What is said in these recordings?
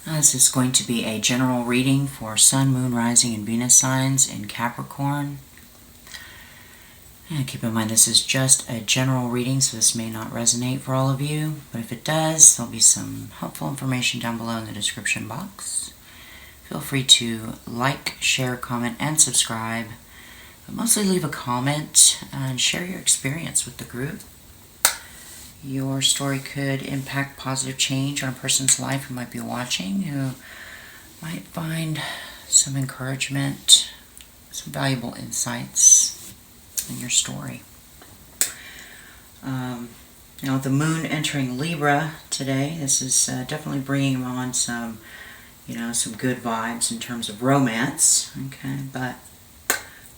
This is going to be a general reading for Sun, Moon, Rising, and Venus signs in Capricorn. And keep in mind this is just a general reading, so this may not resonate for all of you. But if it does, there'll be some helpful information down below in the description box. Feel free to like, share, comment, and subscribe. But mostly leave a comment and share your experience with the group. Your story could impact positive change on a person's life who might be watching, who might find some encouragement, some valuable insights in your story. The moon entering Libra today, this is definitely bringing on some, some good vibes in terms of romance, okay? But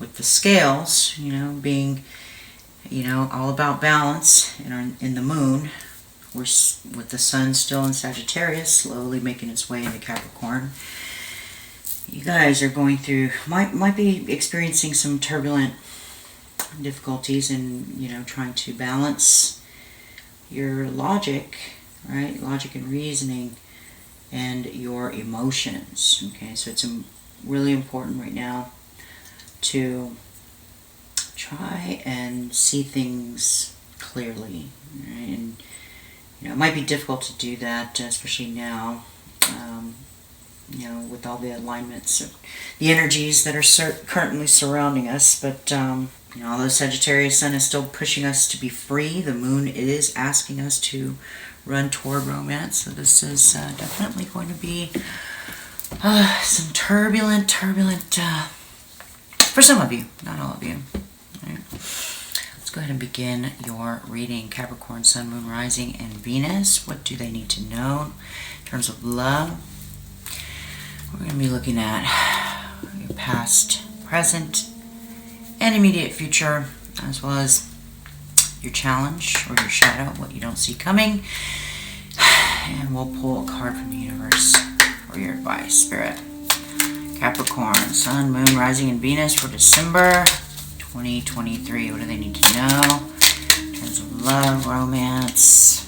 with the scales, being all about balance in the moon. We're with the sun still in Sagittarius, slowly making its way into Capricorn. You guys are going through, might be experiencing some turbulent difficulties in, trying to balance your logic, right? Logic and reasoning and your emotions, okay? So it's really important right now to try and see things clearly, right? And it might be difficult to do that, especially now, with all the alignments of the energies that are currently surrounding us. But although Sagittarius sun is still pushing us to be free, the moon is asking us to run toward romance. So this is definitely going to be some turbulent for some of you, not all of you. Right. Let's go ahead and begin your reading. Capricorn, Sun, Moon, Rising, and Venus. What do they need to know in terms of love? We're going to be looking at your past, present, and immediate future, as well as your challenge or your shadow, what you don't see coming. And we'll pull a card from the universe for your advice, Spirit. Capricorn, Sun, Moon, Rising, and Venus for December 2023. What do they need to know in terms of love, romance?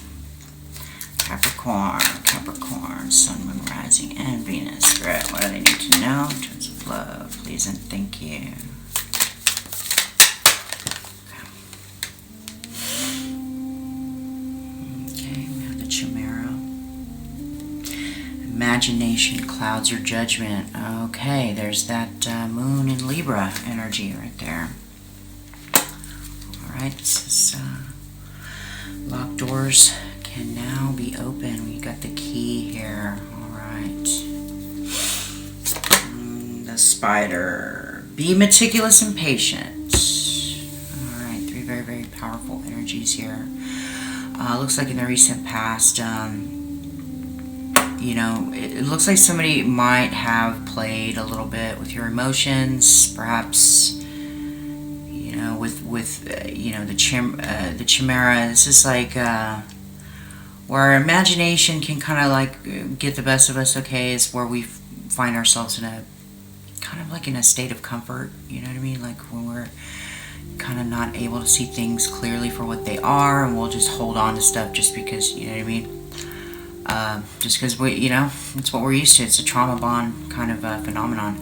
Capricorn, Sun, Moon, Rising, and Venus. Spirit, what do they need to know in terms of love? Please and thank you. Okay, we have the Chimera. Imagination clouds your judgment. Okay, there's that moon in Libra energy right there. Alright, this is locked doors can now be open. We got the key here. Alright. The Spider. Be meticulous and patient. Alright, three very, very powerful energies here. Looks like in the recent past, it looks like somebody might have played a little bit with your emotions, perhaps, with the Chimera. This is like where our imagination can kind of like get the best of us, okay, is where we find ourselves in a kind of like in a state of comfort, you know what I mean? Like when we're kind of not able to see things clearly for what they are, and we'll just hold on to stuff just because, you know what I mean? Just because it's what we're used to. It's a trauma bond kind of phenomenon.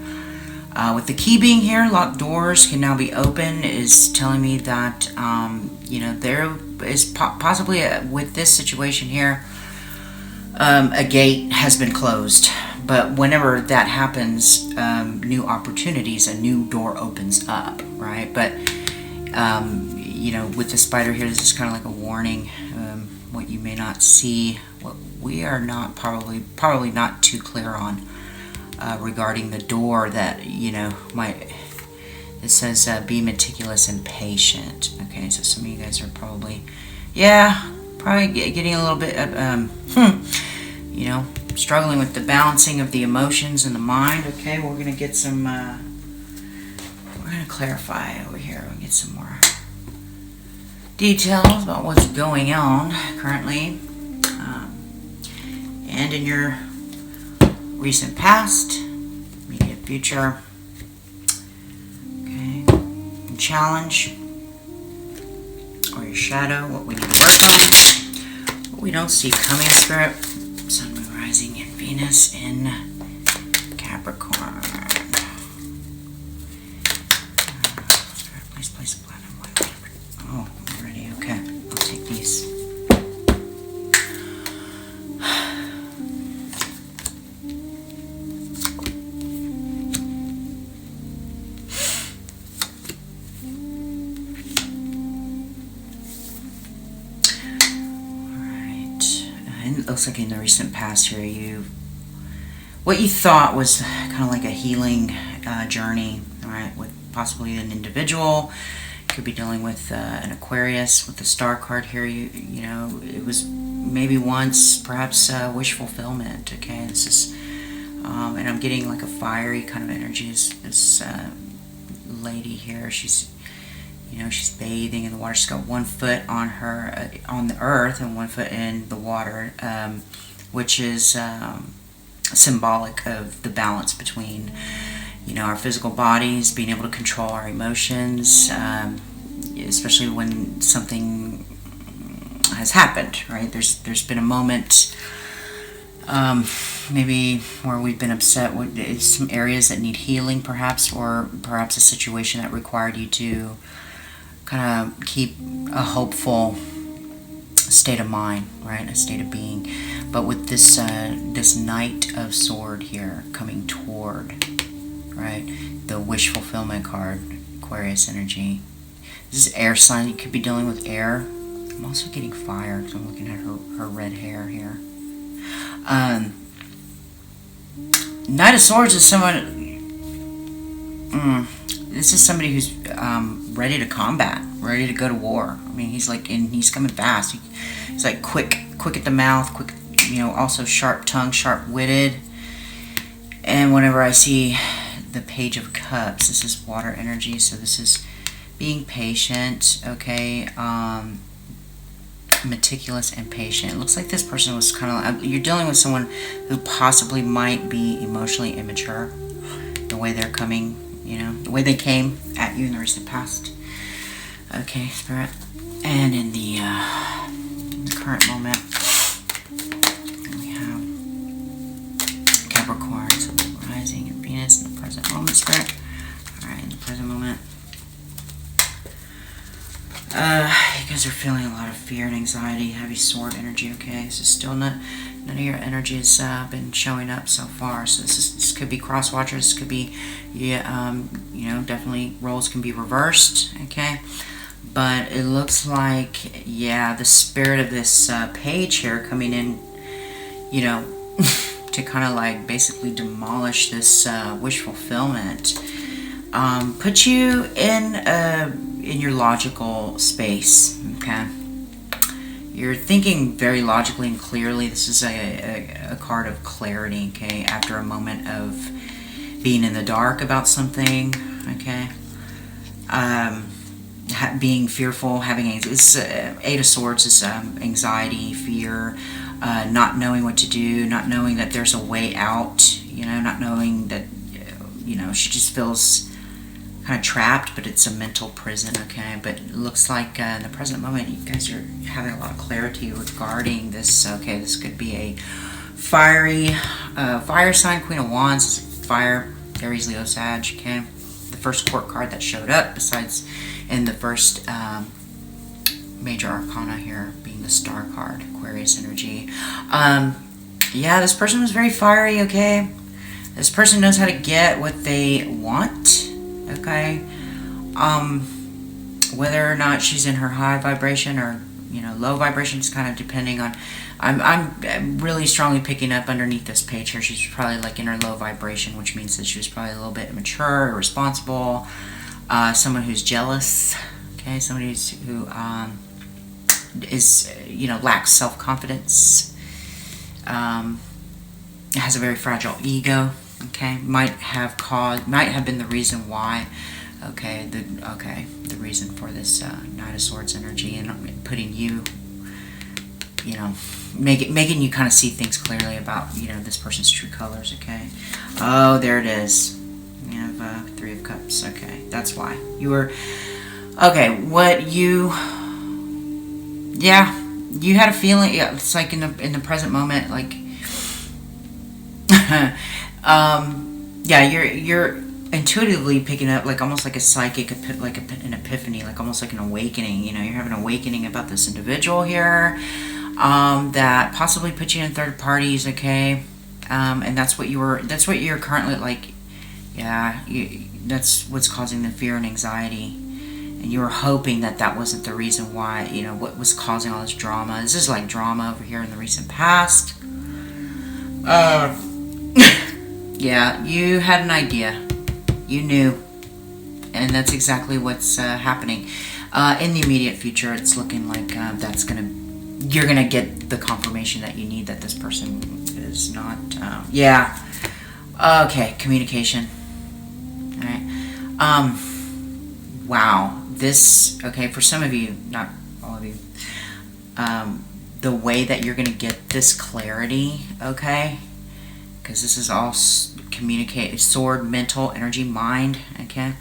With the key being here, locked doors can now be open, is telling me that there is possibly with this situation here, a gate has been closed. But whenever that happens, new opportunities, a new door opens up, right? But with the Spider here, this is kind of like a warning. What you may not see, what we are not probably not too clear on regarding the door that might. It says be meticulous and patient. Okay, so some of you guys are probably getting a little bit struggling with the balancing of the emotions and the mind. Okay, we're gonna get some. We're gonna clarify over here. We'll get some more details about what's going on currently and in your recent past, immediate future. Okay, challenge or your shadow, what we need to work on, what we don't see coming, Spirit. Sun, Moon, Rising, and Venus. Venus in Capricorn. Please place a platinum white. Oh, I'm ready. Okay, I'll take these. It looks like in the recent past here, what you thought was kind of like a healing journey, right, with possibly an individual. Could be dealing with an Aquarius with the Star card here. You know, it was maybe once perhaps wish fulfillment. Okay, this is, and I'm getting like a fiery kind of energy. This lady here, she's, you know, she's bathing in the water. She's got 1 foot on her on the earth and 1 foot in the water, which is symbolic of the balance between, you know, our physical bodies, being able to control our emotions, especially when something has happened. Right? There's been a moment, maybe where we've been upset with some areas that need healing, perhaps, or perhaps a situation that required you to kind of keep a hopeful state of mind, right, a state of being. But with this this Knight of Sword here coming toward, right, the wish fulfillment card, Aquarius energy. This is air sign. You could be dealing with air. I'm also getting fire because I'm looking at her red hair here. Knight of Swords is someone. This is somebody who's ready to combat, ready to go to war. I mean, he's like, and he's coming fast. He's like quick at the mouth, quick, you know, also sharp tongue, sharp-witted. And whenever I see the Page of Cups, this is water energy, so this is being patient, okay, meticulous and patient. It looks like this person was kind of, you're dealing with someone who possibly might be emotionally immature, the way they're coming, you know, the way they came at you in the recent past. Okay, Spirit. And in the current moment, we have Capricorn, so rising, and Venus in the present moment, Spirit. Alright, in the present moment. You guys are feeling a lot of fear and anxiety, heavy sword energy, okay? This is still none of your energy has been showing up so far. So this could be cross watchers, this could be, you know, definitely roles can be reversed, okay? But it looks like, yeah, the spirit of this page here coming in, you know, to kind of like basically demolish this wish fulfillment, put you in your logical space, okay? You're thinking very logically and clearly. This is a card of clarity, okay? After a moment of being in the dark about something, okay? Being fearful, having it's Eight of Swords is anxiety, fear, not knowing what to do, not knowing that there's a way out, you know, not knowing that, you know, she just feels kind of trapped, but it's a mental prison, okay? But it looks like in the present moment, you guys are having a lot of clarity regarding this, okay? This could be a fiery fire sign, Queen of Wands, fire, Aries, Leo, Sag, okay? The first court card that showed up, besides in the first major arcana here, being the Star card, Aquarius energy. Yeah, this person was very fiery, okay? This person knows how to get what they want, okay? Whether or not she's in her high vibration or, you know, low vibration, it's kind of depending on, I'm really strongly picking up underneath this page here, she's probably like in her low vibration, which means that she was probably a little bit immature, irresponsible, someone who's jealous, okay, somebody who is, you know, lacks self-confidence, has a very fragile ego, okay, might have been the reason why, okay, the reason for this Knight of Swords energy, and putting you, you know, making you kind of see things clearly about, you know, this person's true colors, okay? Oh, there it is. We have Three of Cups, okay, that's why. You were, okay, what you, yeah, you had a feeling, yeah, it's like in the present moment, like, Yeah, you're intuitively picking up, like almost like a psychic, like an epiphany, like almost like an awakening. You know, you're having an awakening about this individual here, that possibly put you in third parties. Okay, and that's what you're currently like. Yeah, that's what's causing the fear and anxiety. And you were hoping that that wasn't the reason why, you know, what was causing all this drama. This is like drama over here in the recent past. Yeah, you had an idea. You knew. And that's exactly what's happening. In the immediate future, it's looking like you're gonna get the confirmation that you need that this person is not, yeah. Okay, communication. Alright. Wow. This, okay, for some of you, not all of you, the way that you're going to get this clarity, okay, because this is all communicate, sword, mental, energy, mind, okay.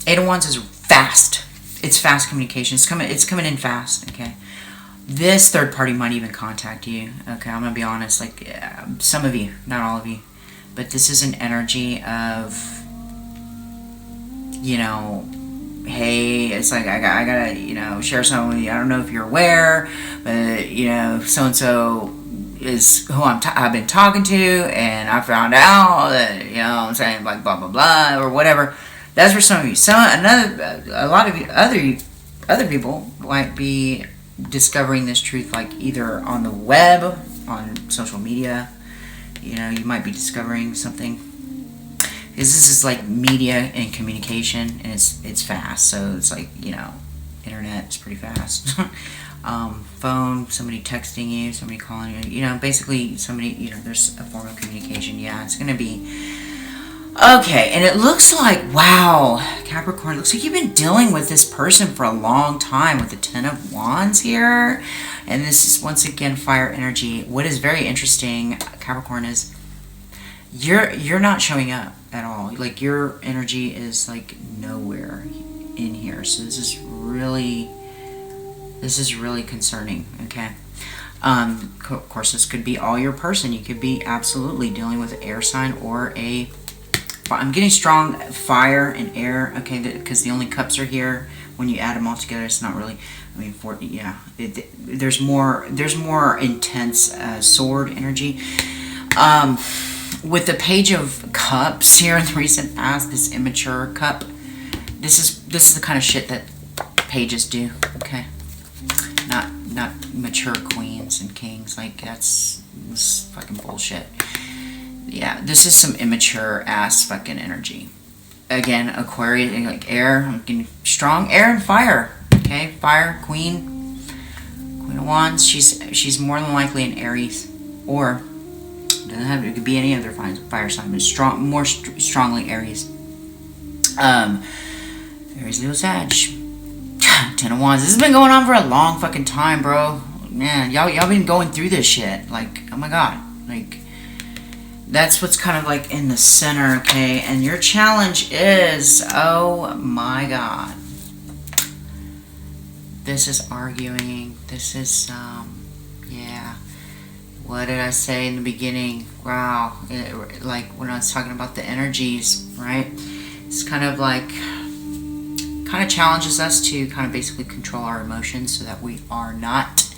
Eight of Wands is fast. It's fast communication. It's coming in fast, okay. This third party might even contact you, okay. I'm going to be honest, like, some of you, not all of you, but this is an energy of, you know, hey, it's like I gotta, you know, share something with you. I don't know if you're aware, but, you know, so-and-so is who I've been talking to, and I found out that, you know, I'm saying, like, blah, blah, blah, or whatever. That's for some of you. A lot of you, other people might be discovering this truth, like, either on the web, on social media. You know, you might be discovering something. Because this is like media and communication, and it's fast. So it's like, you know, internet is pretty fast. Phone, somebody texting you, somebody calling you, you know, basically somebody, you know, there's a form of communication. Yeah, it's going to be okay. And it looks like, wow, Capricorn, looks like you've been dealing with this person for a long time with the Ten of Wands here. And this is once again fire energy. What is very interesting, Capricorn, is you're not showing up at all. Like, your energy is like nowhere in here. So this is really concerning. Okay. Of course, this could be all your person. You could be absolutely dealing with an air sign or I'm getting strong fire and air. Okay, because the only cups are here. When you add them all together, it's not really. I mean, there's more intense sword energy. With the Page of Cups here in the recent past, this immature cup, this is the kind of shit that pages do, okay? Not mature queens and kings. Like, this fucking bullshit. Yeah, this is some immature ass fucking energy. Again, Aquarius, like air. I'm getting strong air and fire. Okay, fire, Queen of Wands. She's more than likely an Aries, or it could be any other fire sign, but more strongly Aries. Aries, Leo, Sag. Ten of Wands. This has been going on for a long fucking time, bro. Man, y'all been going through this shit. Like, oh my god. Like, that's what's kind of like in the center, okay? And your challenge is, oh my god. This is arguing. This is, yeah. What did I say in the beginning? Wow. Like, when I was talking about the energies, right? It's kind of like, kind of challenges us to kind of basically control our emotions so that we are not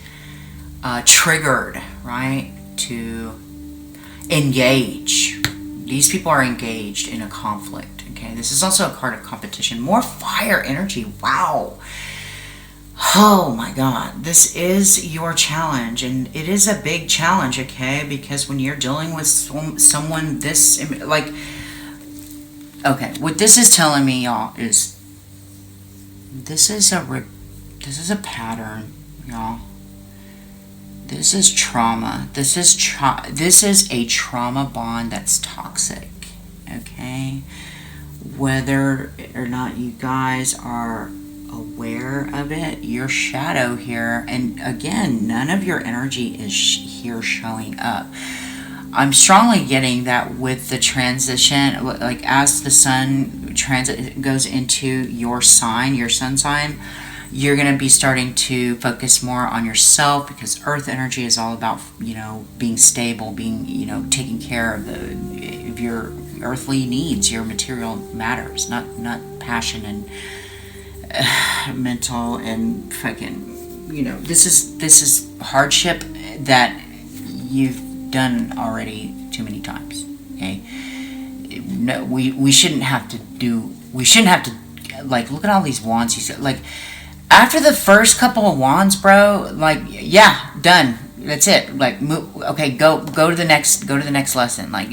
triggered, right? To engage. These people are engaged in a conflict, okay? This is also a card of competition. More fire energy. Wow. Oh my god. This is your challenge, and it is a big challenge, okay? Because when you're dealing with someone this, like, okay, what this is telling me, y'all, is this is a pattern, y'all. This is trauma. This is a trauma bond that's toxic, okay? Whether or not you guys are aware of it, your shadow here, and again, none of your energy is here showing up. I'm strongly getting that with the transition, like as the sun goes into your sign, your sun sign, you're going to be starting to focus more on yourself, because earth energy is all about, being stable, being, taking care of your earthly needs, your material matters, not passion and mental and fucking, this is hardship that you've done already too many times. Okay, no, we shouldn't have to like, look at all these wands. You said, like, after the first couple of wands, bro, like, yeah, done. That's it. Like, move, okay, go to the next lesson. Like,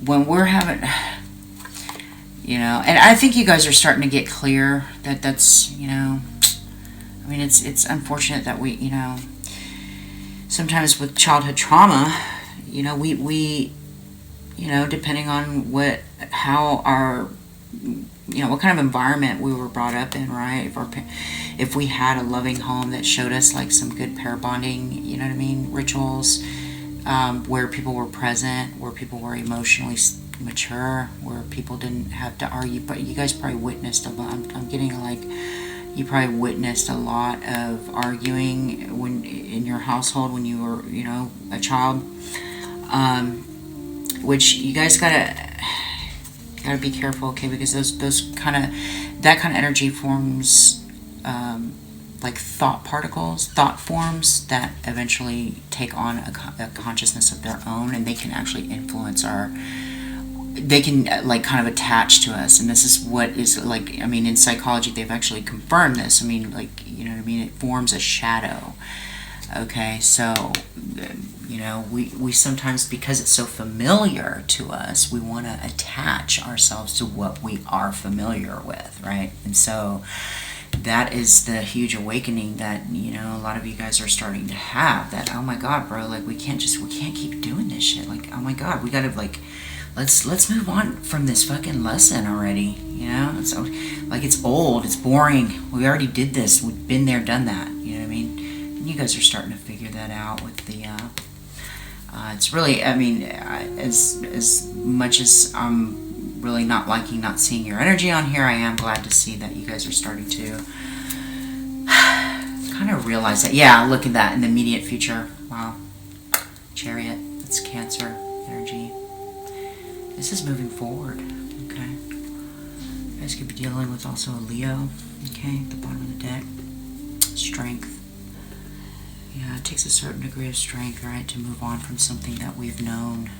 when we're having, and I think you guys are starting to get clear that's, I mean, it's unfortunate that we, sometimes with childhood trauma, we depending on what kind of environment we were brought up in, right? If we had a loving home that showed us like some good pair bonding, rituals, where people were present, where people were emotionally mature, where people didn't have to argue. But you guys probably witnessed a lot. I'm getting like, you probably witnessed a lot of arguing when in your household when you were, a child, which you guys gotta be careful, okay? Because that kind of energy forms like thought forms that eventually take on a consciousness of their own, and they can actually influence they can like kind of attach to us. And this is what is like, I mean, in psychology they've actually confirmed this. I mean, like, it forms a shadow. Okay, so we sometimes, because it's so familiar to us, we want to attach ourselves to what we are familiar with, right? And so that is the huge awakening that a lot of you guys are starting to have, that, oh my god, bro, like, we can't keep doing this shit. Like, oh my god, we gotta, like, let's move on from this fucking lesson already. It's like, it's old, it's boring, we already did this, we've been there, done that. You know what I mean? And you guys are starting to figure that out with the it's really, I mean, as much as I'm really not seeing your energy on here, I am glad to see that you guys are starting to kind of realize that. Yeah, look at that in the immediate future. Wow. Chariot, that's Cancer energy. This is moving forward, okay? You guys could be dealing with also a Leo, okay, at the bottom of the deck. Strength. Yeah, it takes a certain degree of strength, right, to move on from something that we've known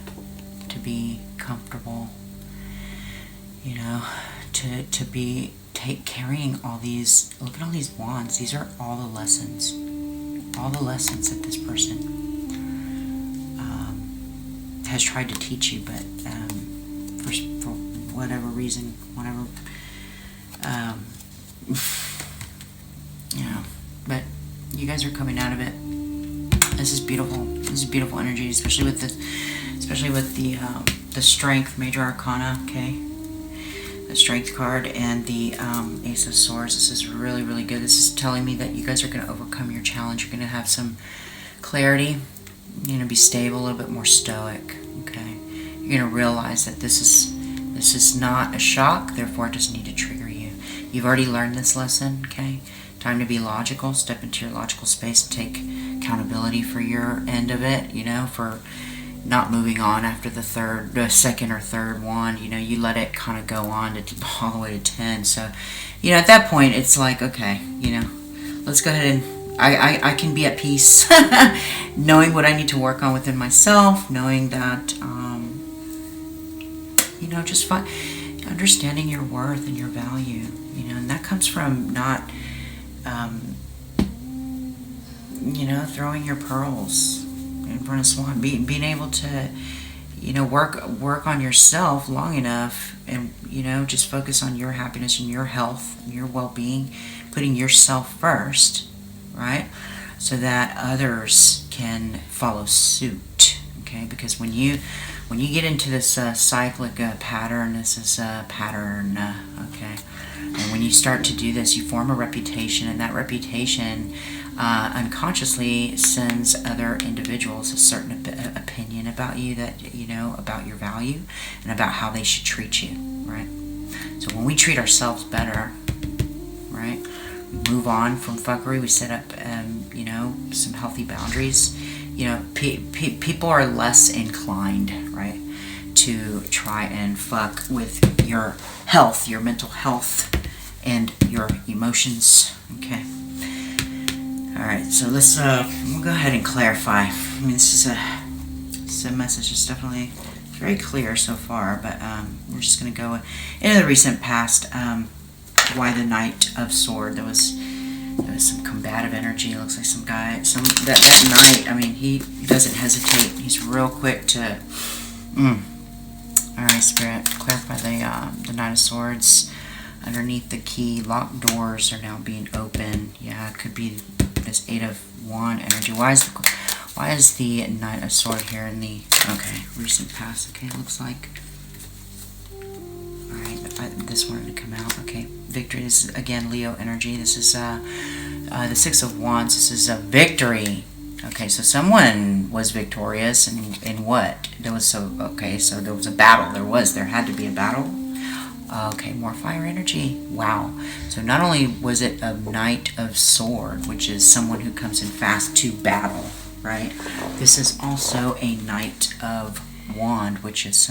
to be comfortable. To be carrying all these. Look at all these wands. These are all the lessons that this person has tried to teach you, but for whatever reason, but you guys are coming out of it. This is beautiful. This is beautiful energy, especially with the Strength Major Arcana. Okay, the Strength card and the Ace of Swords. This is really, really good. This is telling me that you guys are going to overcome your challenge. You're going to have some clarity. You're going to be stable, a little bit more stoic. Okay, you're going to realize that this is not a shock. Therefore, it doesn't need to trigger you. You've already learned this lesson. Okay. Time to be logical, step into your logical space and take accountability for your end of it, for not moving on after the second or third wand. You let it kind of go on to all the way to 10. So, at that point, it's like, okay, let's go ahead and I can be at peace, knowing what I need to work on within myself, knowing that, just understanding your worth and your value, and that comes from not, throwing your pearls in front of swan, being able to, work on yourself long enough, and just focus on your happiness and your health and your well-being, putting yourself first, right, so that others can follow suit. Okay, because when you get into this cyclic pattern, this is a pattern, okay. And when you start to do this, you form a reputation, and that reputation unconsciously sends other individuals a certain opinion about you, that about your value and about how they should treat you, right? So when we treat ourselves better, right, move on from fuckery. We set up, you know, some healthy boundaries. You know, people are less inclined, right, to try and fuck with your health, your mental health, and your emotions. Okay. All right. So let's we'll go ahead and clarify. I mean, this is a message. It's definitely very clear so far, but we're just going to go into the recent past. Why the Knight of Sword? There was some combative energy. It looks like some guy, that knight. I mean, he doesn't hesitate. He's real quick to. All right, Spirit, clarify the Knight of Swords. Underneath the key, locked doors are now being open. Yeah, it could be this Eight of Wand energy. Why is the Knight of Sword here in the recent past? Okay, it looks like. All right, this wanted to come out. Okay, victory. This is again Leo energy. This is the Six of Wands. This is a victory. Okay, so someone was victorious, and in what? There was so there was a battle. There had to be a battle. Okay, more fire energy. Wow. So not only was it a Knight of Sword, which is someone who comes in fast to battle, right? This is also a Knight of Wand, which is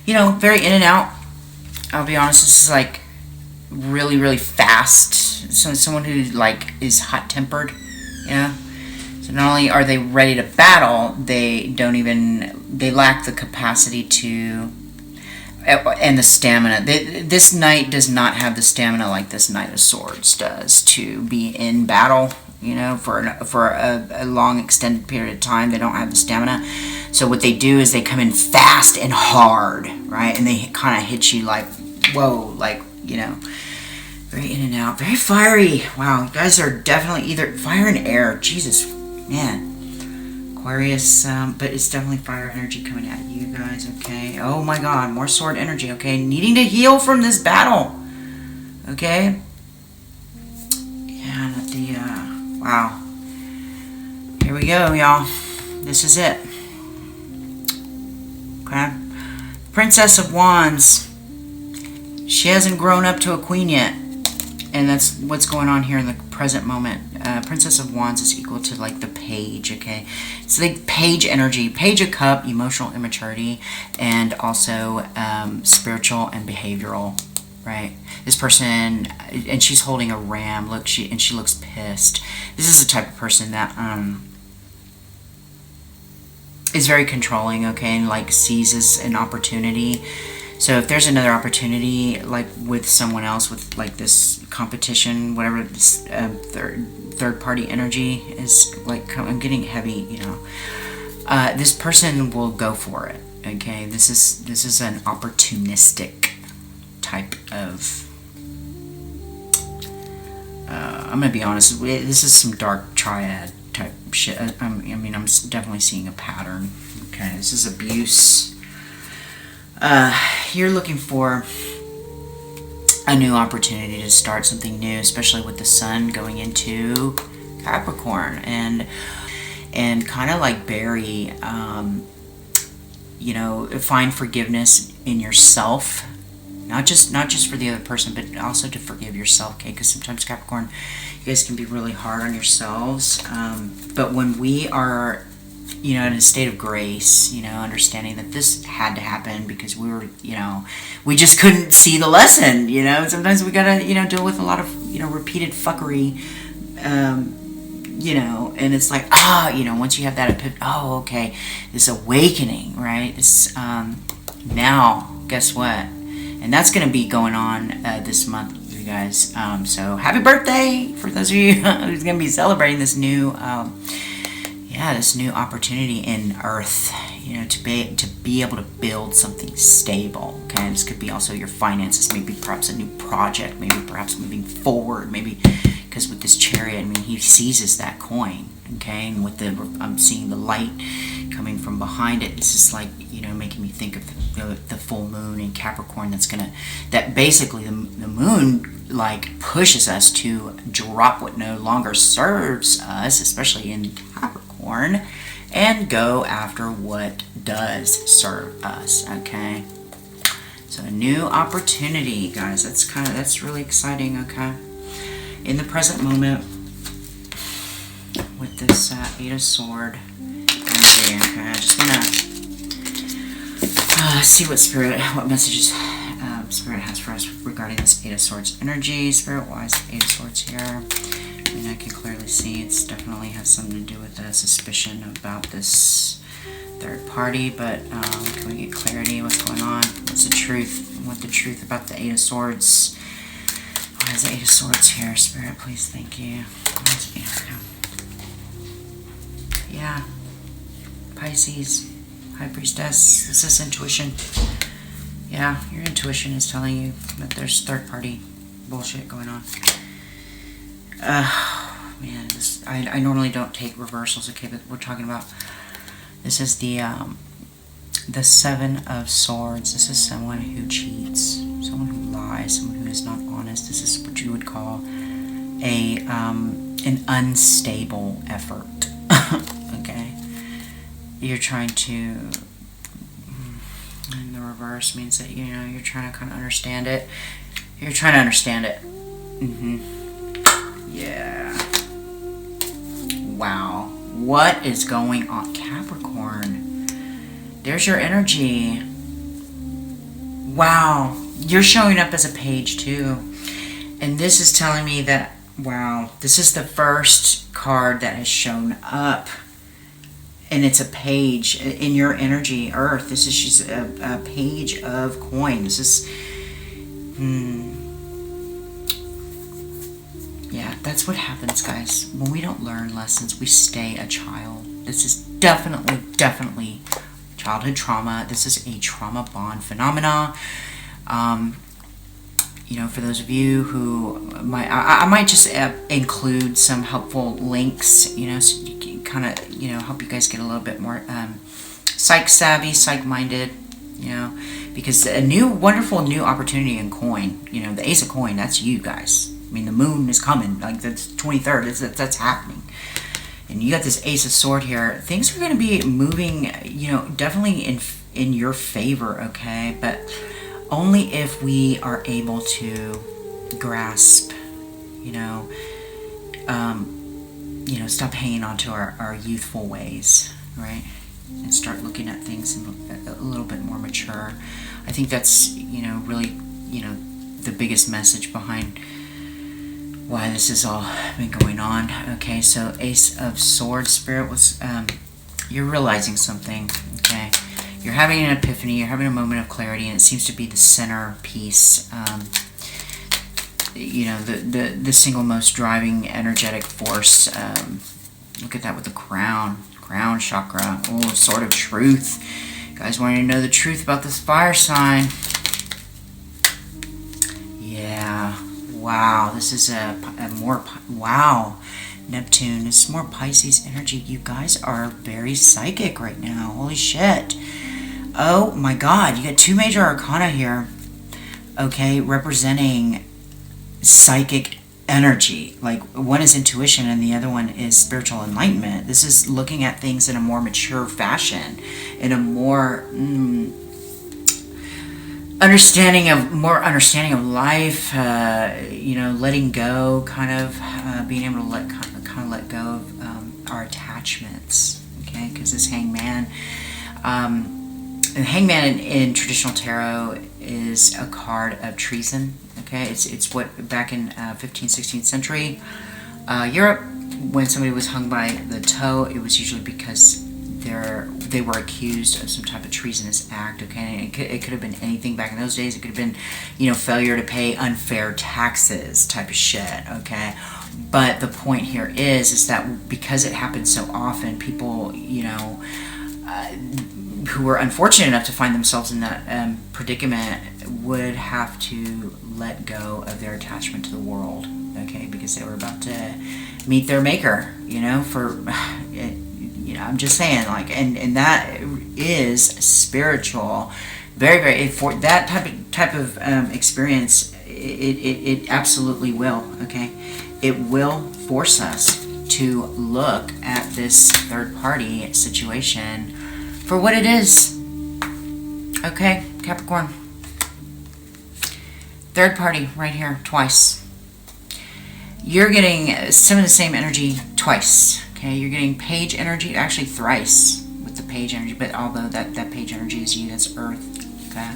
you know, very in and out. I'll be honest, this is like really, really fast. So someone who like is hot-tempered, you know. So not only are they ready to battle, they lack the capacity to, and the stamina. This knight does not have the stamina like this Knight of Swords does to be in battle, you know, for a long extended period of time. They don't have the stamina. So what they do is they come in fast and hard, right? And they kind of hit you like, whoa, like, you know, very in and out, very fiery. Wow, you guys are definitely either fire and air. Jesus, man. Aquarius, but it's definitely fire energy coming at you guys, okay? Oh my God, more sword energy, okay? Needing to heal from this battle, okay? Yeah, wow. Here we go, y'all. This is it. Okay? Princess of Wands. She hasn't grown up to a queen yet. And that's what's going on here in the present moment. Princess of Wands is equal to like the page, okay? It's like page energy. Page of Cup, emotional immaturity, and also spiritual and behavioral, right? This person, and she's holding a ram. Look, she looks pissed. This is the type of person that is very controlling, okay, and like seizes an opportunity. So if there's another opportunity, like with someone else, with like this competition, whatever this third party energy is, like, I'm getting heavy, you know. This person will go for it. Okay, this is an opportunistic type of. I'm gonna be honest. This is some dark triad type shit. I mean, I'm definitely seeing a pattern. Okay, this is abuse. You're looking for a new opportunity to start something new, especially with the sun going into Capricorn, and kind of like bury, you know, find forgiveness in yourself, not just for the other person, but also to forgive yourself, okay? Because sometimes Capricorn, you guys can be really hard on yourselves, but when we are, you know, in a state of grace, you know, understanding that this had to happen because we were, you know, we just couldn't see the lesson, you know. Sometimes we gotta, you know, deal with a lot of, you know, repeated fuckery, you know, and it's like, you know, once you have that epiphany, okay, this awakening, right? This, now, guess what? And that's gonna be going on this month, you guys. So happy birthday for those of you who's gonna be celebrating this new, this new opportunity in Earth, you know, to be able to build something stable. Okay, this could be also your finances, maybe perhaps a new project, maybe perhaps moving forward, maybe because with this Chariot, I mean, he seizes that coin. Okay, and with the, I'm seeing the light coming from behind it. This is like, you know, making me think of the full moon in Capricorn. That basically the moon like pushes us to drop what no longer serves us, especially in Capricorn, and go after what does serve us. Okay, So a new opportunity, guys. That's really exciting, okay? In the present moment, with this Eight of Sword energy, okay? I just want to see what messages Spirit has for us regarding this Eight of Swords energy. Spirit-wise, Eight of Swords here. And I can clearly see it's definitely has something to do with a suspicion about this third party, but can we get clarity? What's going on? What's the truth? I want the truth about the Eight of Swords. What is the Eight of Swords here? Spirit, please, thank you. Yeah. Pisces, High Priestess. This is intuition. Yeah, your intuition is telling you that there's third party bullshit going on. Man, I normally don't take reversals, okay, but we're talking about, this is the Seven of Swords. This is someone who cheats, someone who lies, someone who is not honest. This is what you would call an unstable effort. Okay, you're trying to. And the reverse means that you're trying to kind of understand it. You're trying to understand it. Yeah. Wow. What is going on, Capricorn? There's your energy. Wow. You're showing up as a page too. And this is telling me that, wow, this is the first card that has shown up. And it's a page in your energy, Earth. This is just a page of coins. This is, yeah, that's what happens, guys. When we don't learn lessons, we stay a child. This is definitely childhood trauma. This is a trauma bond phenomena. For those of you who I might just include some helpful links, so you can kind of, help you guys get a little bit more psych savvy, psych minded, because a wonderful new opportunity in coin, the Ace of Coin, that's you guys. I mean, the moon is coming, like that's 23rd, that's happening. And you got this Ace of Sword here. Things are going to be moving, definitely in your favor, okay? But only if we are able to grasp, stop hanging on to our youthful ways, right? And start looking at things a little bit more mature. I think that's, really, the biggest message behind why this has all been going on. Okay, so Ace of Swords, Spirit, was, you're realizing something, okay? You're having an epiphany, you're having a moment of clarity, and it seems to be the centerpiece, the single most driving energetic force. Look at that with the crown chakra. Oh, Sword of Truth. You guys wanting to know the truth about this fire sign. Yeah. Wow. This is a more... Wow. Neptune. This is more Pisces energy. You guys are very psychic right now. Holy shit. Oh my god. You got two major arcana here. Okay. Representing psychic energy. Like, one is intuition and the other one is spiritual enlightenment. This is looking at things in a more mature fashion, in a more understanding of life, letting go, kind of being able to let go of our attachments, okay? Because this Hangman, in traditional tarot is a card of treason. Okay, it's what back in 15th, 16th century Europe, when somebody was hung by the toe, it was usually because they were accused of some type of treasonous act. Okay, it could have been anything back in those days. It could have been, failure to pay unfair taxes type of shit. Okay, but the point here is that because it happens so often, people, who were unfortunate enough to find themselves in that predicament would have to let go of their attachment to the world, okay, because they were about to meet their maker, I'm just saying, like, and that is spiritual, very, very, for that type of experience, it absolutely will, okay, it will force us to look at this third party situation for what it is. Okay, Capricorn. Third party right here, twice. You're getting some of the same energy twice. Okay, you're getting page energy, actually thrice with the page energy, but although that page energy is you, that's Earth. Okay.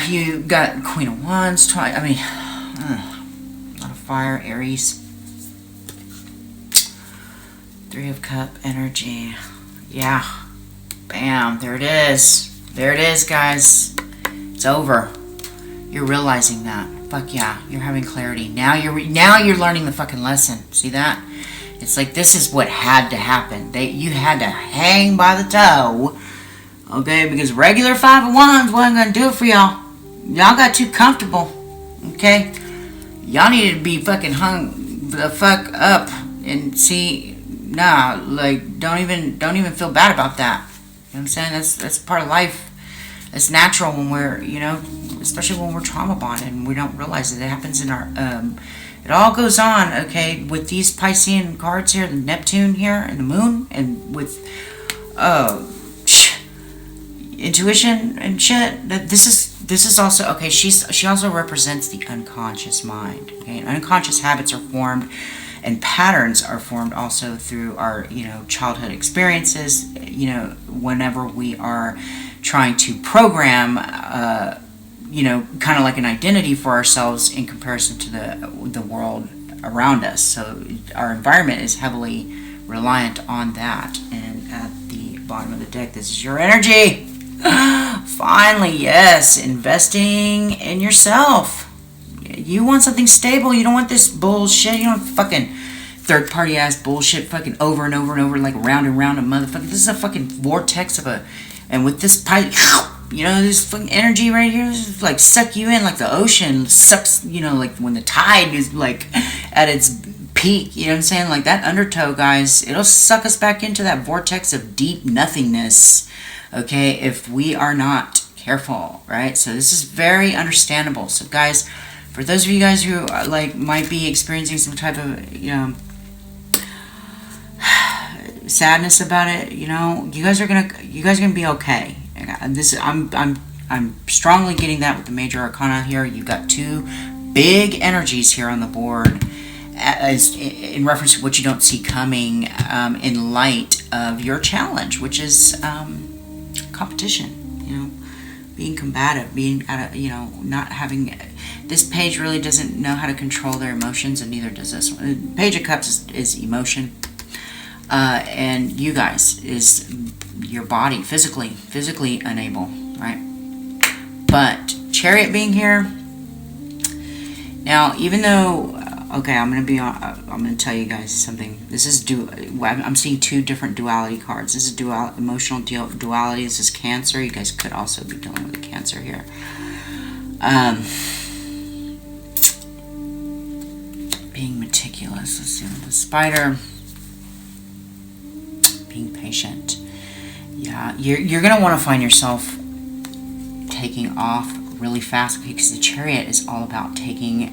You got Queen of Wands twice. I mean, a lot of fire, Aries. Three of Cup energy. Yeah. Bam. There it is. There it is, guys. It's over. You're realizing that. Fuck yeah. You're having clarity. Now you're learning the fucking lesson. See that? It's like this is what had to happen. You had to hang by the toe. Okay? Because regular Five of Wands wasn't going to do it for y'all. Y'all got too comfortable. Okay? Y'all needed to be fucking hung the fuck up and see... Nah, like, don't even feel bad about that. You know what I'm saying? That's part of life. It's natural when we're, you know, especially when we're trauma bonded and we don't realize it. It happens in our, it all goes on, okay, with these Piscean cards here, the Neptune here, and the Moon, and with, intuition and shit. That this is also, okay, she also represents the unconscious mind, okay, and unconscious habits are formed and patterns are formed also through our, you know, childhood experiences, you know, whenever we are trying to program, you know, kind of like an identity for ourselves in comparison to the world around us. So our environment is heavily reliant on that. And at the bottom of the deck, this is your energy. Finally, yes, investing in yourself. You want something stable. You don't want this bullshit. You don't want fucking third-party ass bullshit fucking over and over and over, like round and round a motherfucker. This is a fucking vortex of a... And with this pipe, you know, this fucking energy right here, this is like suck you in like the ocean sucks, you know, like when the tide is like at its peak, you know what I'm saying? Like that undertow, guys, it'll suck us back into that vortex of deep nothingness, okay, if we are not careful, right? So this is very understandable. So guys... For those of you guys who like might be experiencing some type of, you know, sadness about it, you know, you guys are gonna be okay. I'm strongly getting that with the major arcana here. You've got two big energies here on the board, as in reference to what you don't see coming in light of your challenge, which is competition. You know, being combative, being you know, not having. This page really doesn't know how to control their emotions, and neither does this one. Page of Cups is emotion, and you guys is your body, physically unable, right? But Chariot being here, now, even though, okay, I'm gonna tell you guys something. This is I'm seeing two different duality cards. This is emotional duality. This is Cancer. You guys could also be dealing with a Cancer here. Being meticulous. Let's see with the Spider. Being patient. Yeah, you're gonna want to find yourself taking off really fast, because the Chariot is all about taking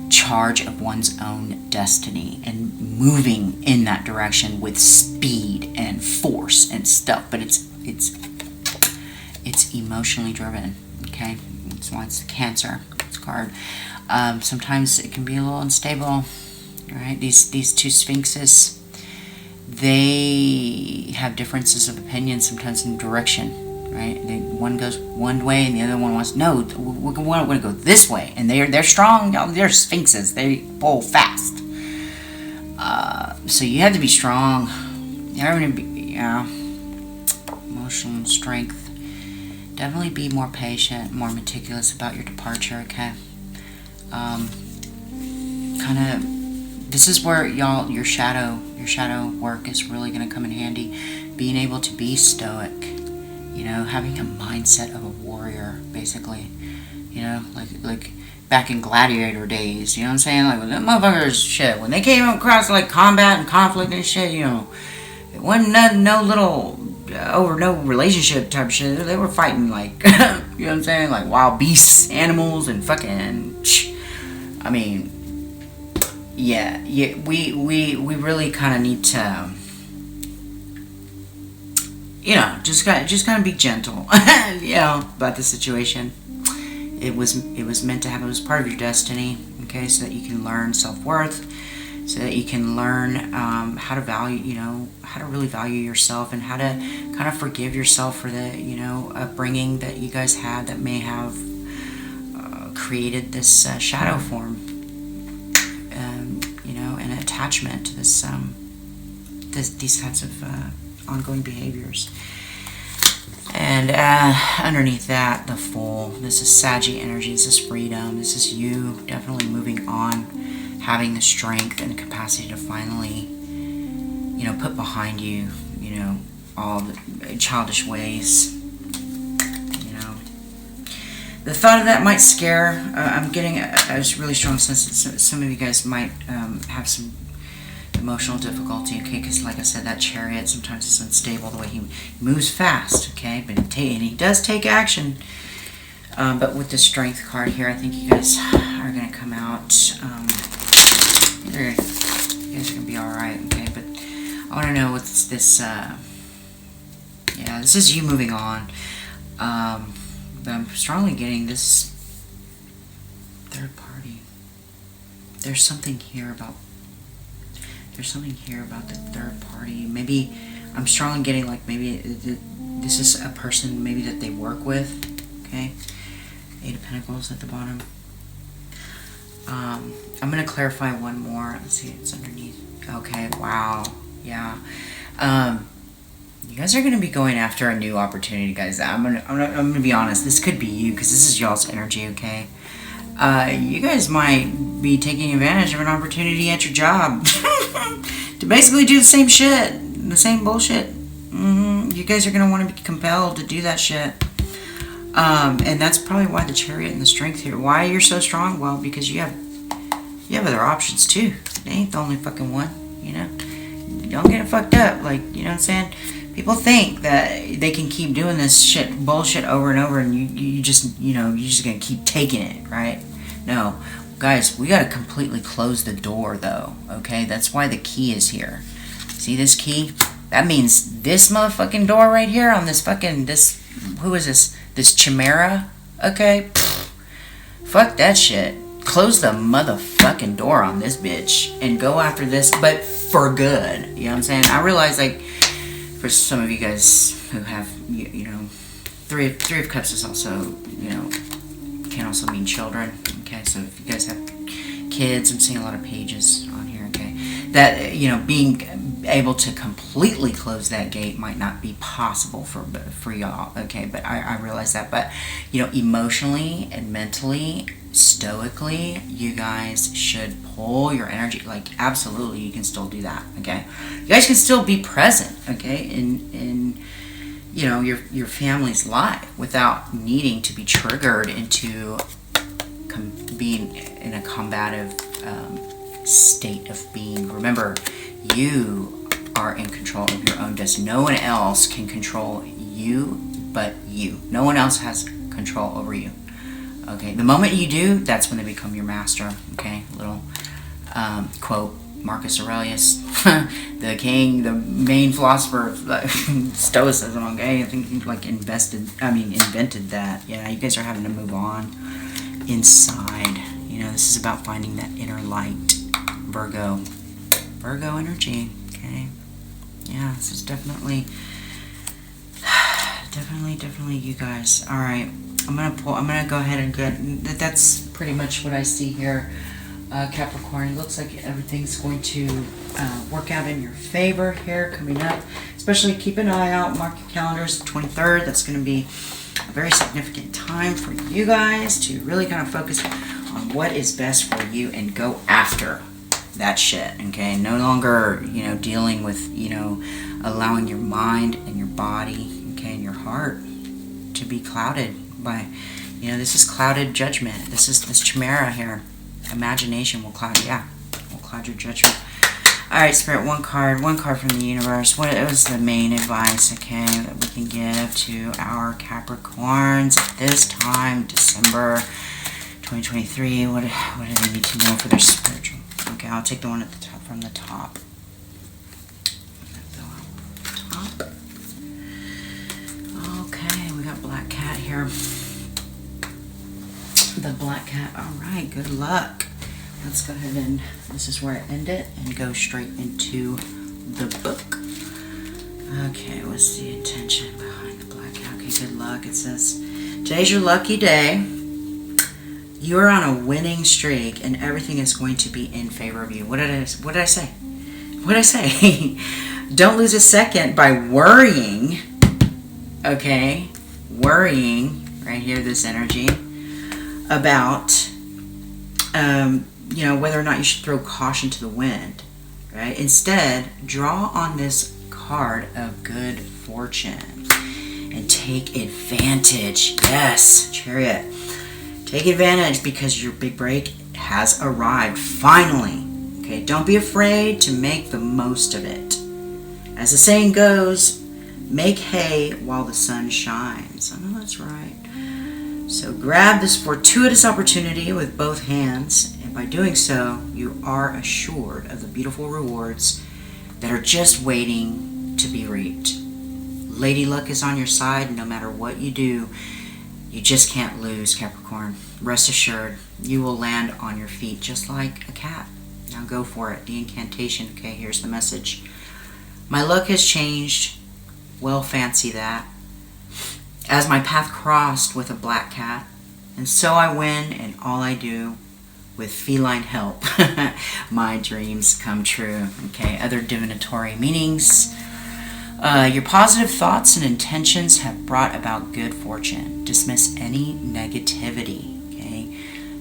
charge of one's own destiny and moving in that direction with speed and force and stuff. But it's emotionally driven. Okay, that's why it's the Cancer. This card. Sometimes it can be a little unstable, right? These two Sphinxes, they have differences of opinion sometimes in direction, right? One goes one way and the other one wants, no, we want to go this way. And they're strong, they're Sphinxes, they pull fast. So you have to be strong. You're having to be, yeah, emotional strength. Definitely be more patient, more meticulous about your departure, okay? This is where your shadow work is really going to come in handy. Being able to be stoic, you know, having a mindset of a warrior, basically, you know, like back in gladiator days, you know what I'm saying? Like, when them motherfuckers, shit, when they came across like combat and conflict and shit, you know, it wasn't no little over no relationship type of shit. They were fighting like, you know what I'm saying, like wild beasts, animals, and fucking, I mean, yeah, we really kind of need to, you know, just kind of be gentle, you know, about the situation. it was meant to happen. It was part of your destiny, okay, so that you can learn self-worth, so that you can learn how to value, how to really value yourself, and how to kind of forgive yourself for the, upbringing that you guys had that may have created this shadow form, and attachment to this, these types of ongoing behaviors. And underneath that, the Fool. This is Saggy energy. This is freedom. This is you definitely moving on, having the strength and the capacity to finally, put behind you, all the childish ways. The thought of that might scare. I'm getting a really strong sense that some of you guys might have some emotional difficulty, okay, because like I said, that Chariot sometimes is unstable the way he moves fast, okay, but and he does take action, but with the Strength card here, I think you guys are going to come out, you guys are going to be alright, okay, but I want to know what's this, yeah, this is you moving on, but I'm strongly getting this third party. There's something here about the third party. Maybe I'm strongly getting like maybe this is a person maybe that they work with. Okay, 8 of Pentacles at the bottom. I'm gonna clarify one more. Let's see, it's underneath. Okay, wow, yeah. You guys are gonna be going after a new opportunity, guys. I'm gonna be honest. This could be you because this is y'all's energy. Okay. You guys might be taking advantage of an opportunity at your job to basically do the same shit, the same bullshit. You guys are going to want to be compelled to do that shit. And that's probably why the Chariot and the Strength here. Why you're so strong? Well, because you have other options too. They ain't the only fucking one, Don't get it fucked up. Like, you know what I'm saying? People think that they can keep doing this bullshit over and over, and you just, you're just going to keep taking it, right? No, guys, we got to completely close the door, though, okay? That's why the key is here. See this key? That means this motherfucking door right here on this fucking, who is this? This Chimera, okay? Pfft, fuck that shit. Close the motherfucking door on this bitch and go after this, but for good. You know what I'm saying? I realize, like, for some of you guys who have, Three of Cups is also, can also mean children. Okay, so if you guys have kids, I'm seeing a lot of pages on here. Okay, that being able to completely close that gate might not be possible for y'all. Okay, but I realize that. But emotionally and mentally, stoically, you guys should pull your energy. Like, absolutely, you can still do that. Okay, you guys can still be present. Okay, in your family's life without needing to be triggered into being in a combative state of being. Remember, you are in control of your own destiny. No one else can control you but you. No one else has control over you. Okay, the moment you do, that's when they become your master. Okay, little quote, Marcus Aurelius, the king, the main philosopher of Stoicism. Okay, I think he invented that. Yeah, you guys are having to move on inside. This is about finding that inner light. Virgo energy. Okay, yeah, this is definitely you guys. All right, I'm gonna go ahead and get. That's pretty much what I see here. Capricorn, it looks like everything's going to work out in your favor here coming up. Especially keep an eye out, mark your calendars, the 23rd. That's going to be a very significant time for you guys to really kind of focus on what is best for you and go after that shit, okay? No longer, dealing with, allowing your mind and your body, okay, and your heart to be clouded by, this is clouded judgment. This is this Chimera here. Imagination will cloud your judgment. Alright, Spirit, one card from the universe. What is the main advice, okay, that we can give to our Capricorns at this time, December 2023? What do they need to know for their spiritual? Okay, I'll take the one at the top, from the top. Okay, we got Black Cat here. The Black Cat. All right, good luck. Let's go ahead and, this is where I end it, and go straight into the book. Okay, what's the intention behind the Black Cat? Okay, good luck. It says, today's your lucky day. You are on a winning streak, and everything is going to be in favor of you. What did I say? What did I say? Don't lose a second by worrying. Okay, worrying right here. This energy about, you know, whether or not you should throw caution to the wind. Right. Instead, draw on this card of good fortune and take advantage. Yes, Chariot. Take advantage because your big break has arrived, finally. Okay, don't be afraid to make the most of it. As the saying goes, make hay while the sun shines. I know that's right. So grab this fortuitous opportunity with both hands, and by doing so, you are assured of the beautiful rewards that are just waiting to be reaped. Lady Luck is on your side no matter what you do. You just can't lose, Capricorn. Rest assured, you will land on your feet just like a cat. Now go for it. The incantation. Okay, here's the message. My luck has changed. Well, fancy that. As my path crossed with a black cat, and so I win in all I do. With feline help, my dreams come true. Okay, other divinatory meanings. Your positive thoughts and intentions have brought about good fortune. Dismiss any negativity. Okay,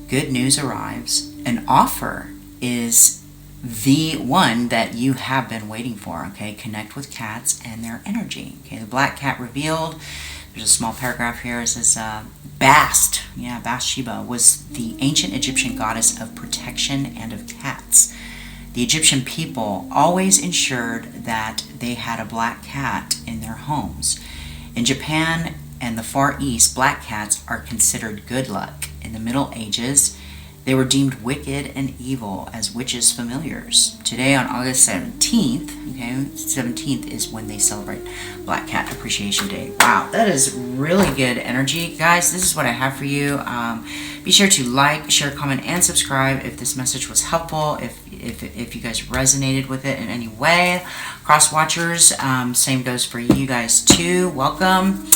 good news arrives. An offer is the one that you have been waiting for. Okay, connect with cats and their energy. Okay, the Black Cat revealed. There's a small paragraph here. It says, Bast, Bathsheba was the ancient Egyptian goddess of protection and of cats. The Egyptian people always ensured that they had a black cat in their homes. In Japan and the Far East, black cats are considered good luck. In the Middle Ages, they were deemed wicked and evil as witches' familiars. Today, on August 17th, okay, 17th is when they celebrate Black Cat Appreciation Day. Wow, that is really good energy. Guys, this is what I have for you. Be sure to like, share, comment, and subscribe if this message was helpful, if you guys resonated with it in any way. Cross watchers, same goes for you guys too. Welcome.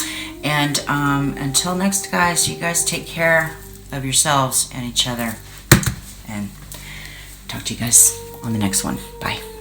And until next, guys, you guys take care of yourselves and each other, and talk to you guys on the next one. Bye.